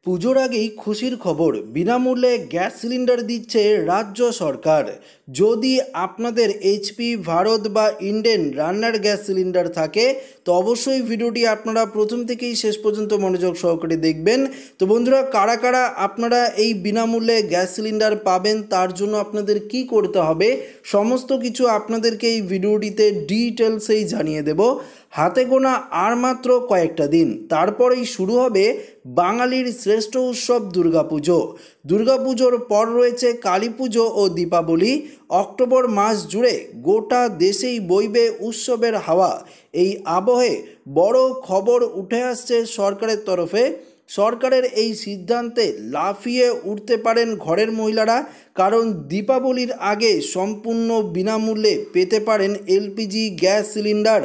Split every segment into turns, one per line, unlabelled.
পুজোর আগেই খুশির খবর, বিনামূল্যে গ্যাস সিলিন্ডার দিচ্ছে রাজ্য সরকার। যদি আপনাদের এইচপি, ভারত বা ইন্ডেন রান্নার গ্যাস সিলিন্ডার থাকে তো অবশ্যই ভিডিওটি আপনারা প্রথম থেকেই শেষ পর্যন্ত মনোযোগ সহকারে দেখবেন। তো বন্ধুরা, কারা কারা আপনারা এই বিনামূল্যে গ্যাস সিলিন্ডার পাবেন, তার জন্য আপনাদের কি করতে হবে সমস্ত কিছু আপনাদেরকে এই ভিডিওটিতে ডিটেলসেই জানিয়ে দেব। হাতে গোনা আর মাত্র কয়েকটা দিন, তারপরেই শুরু হবে বাঙালির শ্রেষ্ঠ উৎসব দুর্গাপুজো। দুর্গাপুজোর পর রয়েছে কালী পুজো ও দীপাবলি। অক্টোবর মাস জুড়ে গোটা দেশেই বইবে উৎসবের হাওয়া। এই আবহে বড় খবর উঠে আসছে সরকারের তরফে। সরকারের এই সিদ্ধান্তে লাফিয়ে উঠতে পারেন ঘরের মহিলারা, কারণ দীপাবলির আগে সম্পূর্ণ বিনামূল্যে পেতে পারেন এলপিজি গ্যাস সিলিন্ডার।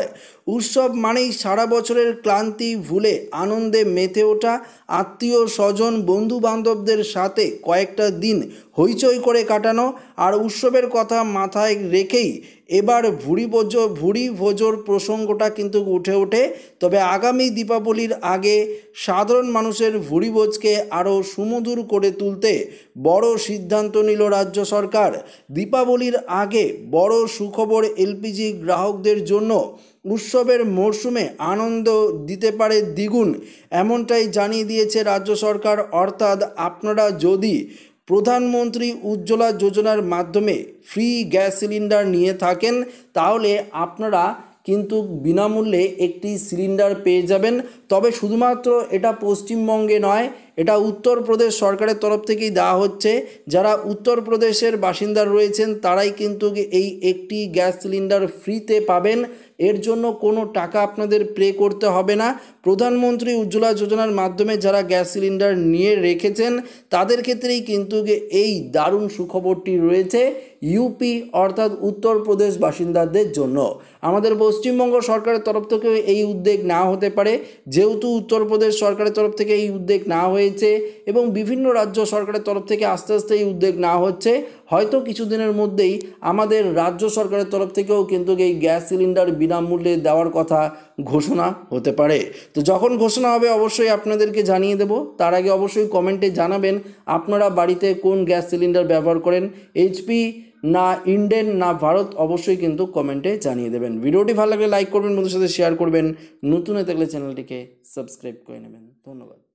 উৎসব মানেই সারা বছরের ক্লান্তি ভুলে আনন্দে মেতে ওঠা, আত্মীয় স্বজন বন্ধু বান্ধবদের সাথে কয়েকটা দিন হইচই করে কাটানো। আর উৎসবের কথা মাথায় রেখেই এবার ভুরি ভোজোর প্রসঙ্গটা কিন্তু উঠে ওঠে। তবে আগামী দীপাবলির আগে সাধারণ মানুষের ভুরি ভোজকে আরও সুমধুর করে তুলতে বড় সিদ্ধান্ত নিল রাজ্য সরকার। দীপাবলির আগে বড় সুখবর এলপিজি গ্রাহকদের জন্য। উৎসবের মরশুমে আনন্দ দিতে পারে দ্বিগুণ, এমনটাই জানিয়ে দিয়েছে রাজ্য সরকার। অর্থাৎ আপনারা যদি প্রধানমন্ত্রী উজ্জ্বলা যোজনার মাধ্যমে ফ্রি গ্যাস সিলিন্ডার নিয়ে থাকেন তাহলে আপনারা কিন্তু বিনামূল্যে একটি সিলিন্ডার পেয়ে যাবেন। তবে শুধুমাত্র এটা পশ্চিমবঙ্গে নয়, এটা উত্তরপ্রদেশ সরকারের তরফ থেকেই দেওয়া হচ্ছে। যারা উত্তরপ্রদেশের বাসিন্দা রয়েছেন তারাই কিন্তু এই একটি গ্যাস সিলিন্ডার ফ্রিতে পাবেন। এর জন্য কোনো টাকা আপনাদের পে করতে হবে না। প্রধানমন্ত্রী উজ্জ্বলা যোজনার মাধ্যমে যারা গ্যাস সিলিন্ডার নিয়ে রেখেছেন তাদের ক্ষেত্রেই কিন্তু এই দারুণ সুখবরটি রয়েছে ইউপি অর্থাৎ উত্তরপ্রদেশ বাসিন্দাদের জন্য। আমাদের পশ্চিমবঙ্গ সরকারের তরফ থেকেও এই উদ্যোগ নেওয়া হতে পারে, যেহেতু উত্তরপ্রদেশ সরকারের তরফ থেকে এই উদ্যোগ নেওয়া হয়েছে এবং বিভিন্ন রাজ্য সরকারের তরফ থেকে আস্তে আস্তে এই উদ্যোগ নেওয়া হচ্ছে। হয়তো কিছুদিনের মধ্যেই আমাদের রাজ্য সরকারের তরফ থেকেও কিন্তু এই গ্যাস সিলিন্ডার বিনামূল্যে দেওয়ার কথা ঘোষণা হতে পারে। তো যখন ঘোষণা হবে অবশ্যই আপনাদেরকে জানিয়ে দেব। তার আগে অবশ্যই কমেন্টে জানাবেন আপনারা বাড়িতে কোন গ্যাস সিলিন্ডার ব্যবহার করেন, এইচপি না ইন্ডেন না ভারত, অবশ্যই কিন্তু কমেন্টে জানিয়ে দেবেন। ভিডিওটি ভালো লাগলে লাইক করবেন, বন্ধুদের সাথে শেয়ার করবেন, নতুন হয়ে থাকলে চ্যানেলটিকে সাবস্ক্রাইব করে নেবেন। ধন্যবাদ।